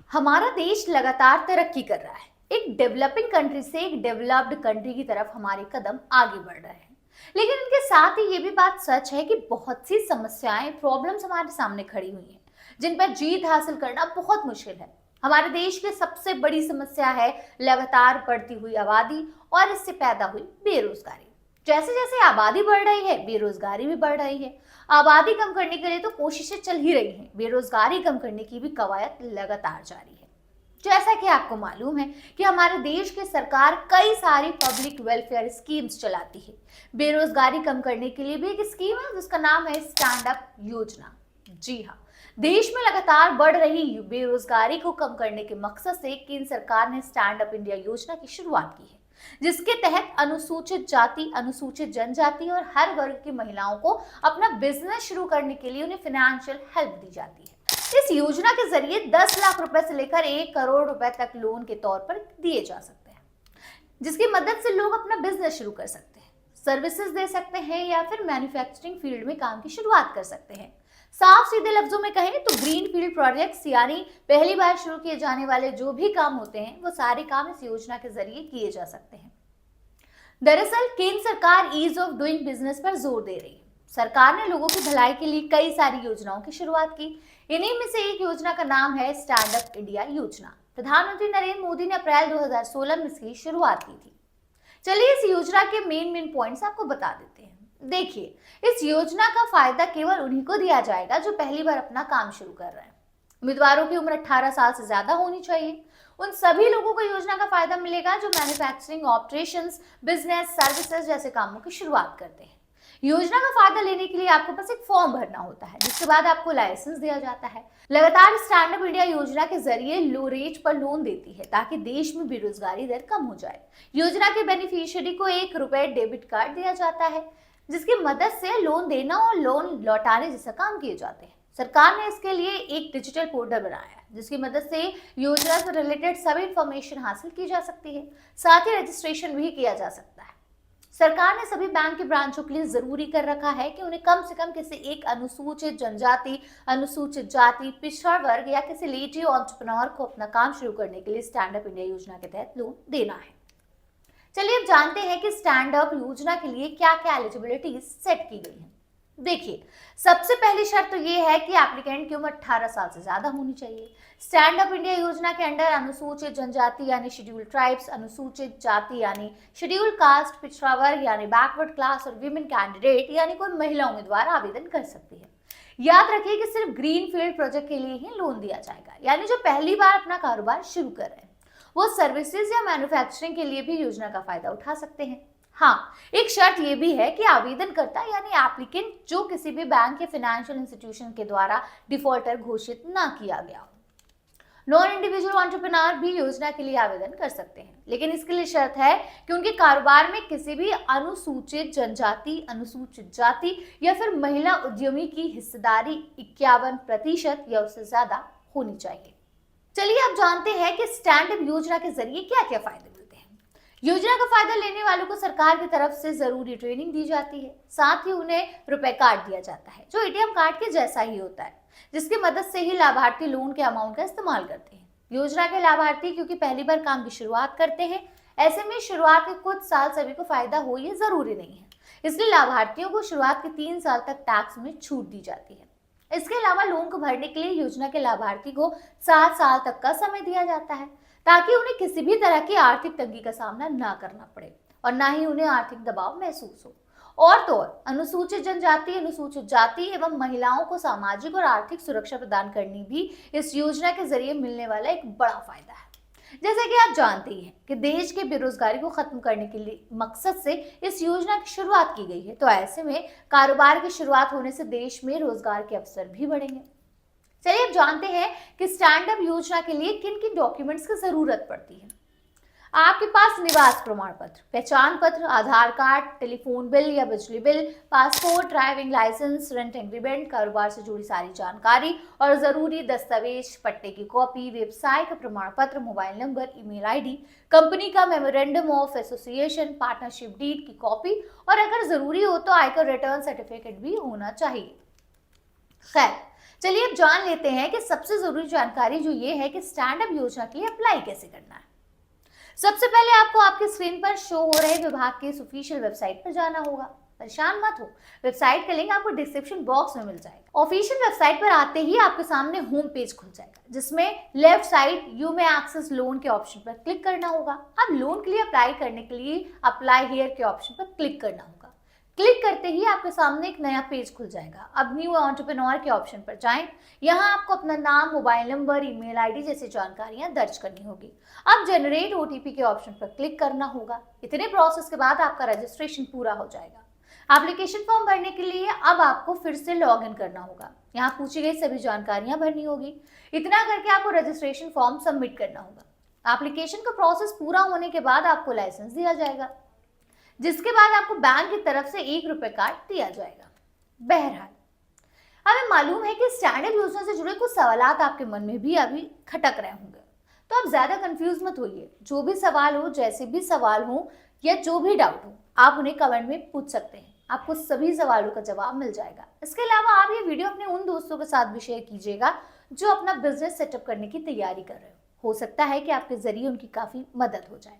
हमारा देश लगातार तरक्की कर रहा है। एक डेवलपिंग कंट्री से एक डेवलप्ड कंट्री की तरफ हमारे कदम आगे बढ़ रहे हैं। लेकिन इनके साथ ही ये भी बात सच है कि बहुत सी समस्याएं, प्रॉब्लम्स हमारे सामने खड़ी हुई हैं, जिन पर जीत हासिल करना बहुत मुश्किल है। हमारे देश की सबसे बड़ी समस्या है लगातार बढ़ती हुई आबादी और इससे पैदा हुई बेरोजगारी। जैसे जैसे आबादी बढ़ रही है, बेरोजगारी भी बढ़ रही है। आबादी कम करने के लिए तो कोशिशें चल ही रही हैं, बेरोजगारी कम करने की भी कवायद लगातार जारी है। जैसा कि आपको मालूम है कि हमारे देश की सरकार कई सारी पब्लिक वेलफेयर स्कीम्स चलाती है। बेरोजगारी कम करने के लिए भी एक स्कीम है जिसका नाम है स्टैंड अप योजना। जी हाँ, देश में लगातार बढ़ रही बेरोजगारी को कम करने के मकसद से केंद्र सरकार ने स्टैंड अप इंडिया योजना की शुरुआत की है, जिसके तहत अनुसूचित जाति, अनुसूचित जनजाति और हर वर्ग की महिलाओं को अपना बिजनेस शुरू करने के लिए उन्हें फाइनेंशियल हेल्प दी जाती है। इस योजना के जरिए 10 लाख रुपए से लेकर 1 करोड़ रुपए तक लोन के तौर पर दिए जा सकते हैं, जिसकी मदद से लोग अपना बिजनेस शुरू कर सकते हैं, सर्विसेज दे सकते हैं या फिर मैन्युफैक्चरिंग फील्ड में काम की शुरुआत कर सकते हैं। साफ सीधे लफ्जों में कहें तो ग्रीन फील्ड प्रोजेक्ट्स यानी पहली बार शुरू किए जाने वाले जो भी काम होते हैं वो सारे काम इस योजना के जरिए किए जा सकते हैं। दरअसल केंद्र सरकार ईज ऑफ डूइंग बिजनेस पर जोर दे रही है। सरकार ने लोगों की भलाई के लिए कई सारी योजनाओं की शुरुआत की। इन्हीं में से एक योजना का नाम है स्टैंड अप इंडिया योजना। प्रधानमंत्री नरेंद्र मोदी ने अप्रैल 2016 में इसकी शुरुआत की थी। चलिए इस योजना के मेन पॉइंट्स आपको बता देते हैं। देखिए, इस योजना का फायदा केवल उन्हीं को दिया जाएगा जो पहली बार अपना काम शुरू कर रहे हैं। उम्मीदवारों की उम्र 18 साल से ज्यादा होनी चाहिए। उन सभी लोगों को योजना का फायदा मिलेगा जो मैन्युफैक्चरिंग, ऑपरेशंस, बिजनेस, सर्विसेज जैसे कामों की शुरुआत करते हैं। योजना का फायदा लेने के लिए आपको बस एक फॉर्म भरना होता है, जिसके बाद आपको लाइसेंस दिया जाता है। लगातार स्टैंड अप इंडिया योजना के जरिए लो रेट पर लोन देती है ताकि देश में बेरोजगारी दर कम हो जाए। योजना के बेनिफिशियरी को 1 रुपए डेबिट कार्ड दिया जाता है, जिसकी मदद से लोन देना और लोन लौटाने जैसा काम किए जाते हैं। सरकार ने इसके लिए एक डिजिटल पोर्टल बनाया है, जिसकी मदद से योजना से रिलेटेड सभी इंफॉर्मेशन हासिल की जा सकती है। साथ ही रजिस्ट्रेशन भी किया जा सकता है। सरकार ने सभी बैंक के ब्रांचों के लिए जरूरी कर रखा है कि उन्हें कम से कम किसी एक अनुसूचित जनजाति, अनुसूचित जाति, पिछड़ा वर्ग या किसी लेडी एंटरप्रेन्योर को अपना काम शुरू करने के लिए स्टैंड अप इंडिया योजना के तहत लोन देना है। चलिए अब जानते हैं कि स्टैंड अप योजना के लिए क्या क्या एलिजिबिलिटी सेट की गई है। देखिए, सबसे पहली शर्त तो ये है कि एप्लीकेंट की उम्र 18 साल से ज्यादा होनी चाहिए। स्टैंड अप इंडिया योजना के अंडर अनुसूचित जनजाति यानी शेड्यूल ट्राइब्स, अनुसूचित जाति यानी शेड्यूल कास्ट, पिछड़ा वर्ग यानी बैकवर्ड क्लास और विमेन कैंडिडेट यानी कोई महिला उम्मीदवार आवेदन कर सकती है। याद रखिए कि सिर्फ ग्रीन फील्ड प्रोजेक्ट के लिए ही लोन दिया जाएगा, यानी जो पहली बार अपना कारोबार शुरू कर रहे हैं वो सर्विसेज या मैन्युफैक्चरिंग के लिए भी योजना का फायदा उठा सकते हैं। हाँ, एक शर्त यह भी है कि आवेदनकर्ता यानी एप्लीकेंट जो किसी भी बैंक या फाइनेंशियल इंस्टीट्यूशन के द्वारा डिफॉल्टर घोषित ना किया गया हो। नॉन इंडिविजुअल एंटरप्रेन्योर भी योजना के लिए आवेदन कर सकते हैं, लेकिन इसके लिए शर्त है कि उनके कारोबार में किसी भी अनुसूचित जनजाति, अनुसूचित जाति या फिर महिला उद्यमी की हिस्सेदारी 51% या उससे ज्यादा होनी चाहिए। चलिए अब जानते हैं कि स्टैंड अप योजना के जरिए क्या क्या फायदे मिलते हैं। योजना का फायदा लेने वालों को सरकार की तरफ से जरूरी ट्रेनिंग दी जाती है। साथ ही उन्हें रुपए कार्ड दिया जाता है जो एटीएम कार्ड के जैसा ही होता है, जिसकी मदद से ही लाभार्थी लोन के अमाउंट का इस्तेमाल करते हैं। योजना के लाभार्थी क्योंकि पहली बार काम की शुरुआत करते हैं, ऐसे में शुरुआत के कुछ साल सभी को फायदा हो ये जरूरी नहीं है, इसलिए लाभार्थियों को शुरुआत के 3 साल तक टैक्स में छूट दी जाती है। इसके अलावा लोन को भरने के लिए योजना के लाभार्थी को 7 साल तक का समय दिया जाता है ताकि उन्हें किसी भी तरह की आर्थिक तंगी का सामना ना करना पड़े और ना ही उन्हें आर्थिक दबाव महसूस हो। और तो और अनुसूचित जनजाति, अनुसूचित जाति एवं महिलाओं को सामाजिक और आर्थिक सुरक्षा प्रदान करनी भी इस योजना के जरिए मिलने वाला एक बड़ा फायदा है। जैसा कि आप जानते ही हैं कि देश के बेरोजगारी को खत्म करने के लिए मकसद से इस योजना की शुरुआत की गई है, तो ऐसे में कारोबार की शुरुआत होने से देश में रोजगार के अवसर भी बढ़ेंगे। चलिए अब जानते हैं कि स्टैंड अप योजना के लिए किन किन डॉक्यूमेंट्स की जरूरत पड़ती है। आपके पास निवास प्रमाण पत्र, पहचान पत्र, आधार कार्ड, टेलीफोन बिल या बिजली bill, passport, driving licence, rent agreement, कारोबार से जुड़ी सारी जानकारी और जरूरी दस्तावेज, पट्टे की कॉपी, व्यवसाय का प्रमाण पत्र, mobile number, email ID, company का memorandum of association, partnership deed की कॉपी और अगर जरूरी हो तो आयकर रिटर्न सर्टिफिकेट भी होना चाहिए। खैर, चलिए अब जान लेते हैं कि सबसे जरूरी जानकारी जो ये है कि स्टैंड अप योजना के लिए अप्लाई कैसे करना है। सबसे पहले आपको आपके स्क्रीन पर शो हो रहे विभाग के ऑफिशियल वेबसाइट पर जाना होगा। परेशान मत हो, वेबसाइट का लिंक आपको डिस्क्रिप्शन बॉक्स में मिल जाएगा। ऑफिशियल वेबसाइट पर आते ही आपके सामने होम पेज खुल जाएगा, जिसमें left side you may access loan के ऑप्शन पर क्लिक करना होगा। अब लोन के लिए अप्लाई करने के लिए अप्लाई हियर के ऑप्शन पर क्लिक करना होगा। क्लिक करते ही आपके सामने एक नया पेज खुल जाएगा। अब न्यू एंटरप्रेन्योर के ऑप्शन पर जाएं। यहाँ आपको अपना नाम, मोबाइल नंबर, ईमेल आईडी जैसी जानकारियां दर्ज करनी होगी। अब जनरेट ओटीपी के ऑप्शन पर क्लिक करना होगा। इतने प्रोसेस के बाद आपका रजिस्ट्रेशन पूरा हो जाएगा। एप्लीकेशन फॉर्म भरने के लिए अब आपको फिर से लॉग इन करना होगा। यहाँ पूछी गई सभी जानकारियां भरनी होगी। इतना करके आपको रजिस्ट्रेशन फॉर्म सबमिट करना होगा। एप्लीकेशन का प्रोसेस पूरा होने के बाद आपको लाइसेंस दिया जाएगा, जिसके बाद आपको बैंक की तरफ से ₹1 कार्ड दिया जाएगा। बहरहाल, हमें मालूम है कि स्टैंड अप योजना से जुड़े कुछ सवालात आपके मन में भी अभी खटक रहे होंगे, तो आप ज्यादा कंफ्यूज मत होइए। जो भी सवाल हो, जैसे भी सवाल हो या जो भी डाउट हो, आप उन्हें कमेंट में पूछ सकते हैं। आपको सभी सवालों का जवाब मिल जाएगा। इसके अलावा आप ये वीडियो अपने उन दोस्तों के साथ भी शेयर कीजिएगा जो अपना बिजनेस सेटअप करने की तैयारी कर रहे हो सकता है कि आपके जरिए उनकी काफी मदद हो जाए।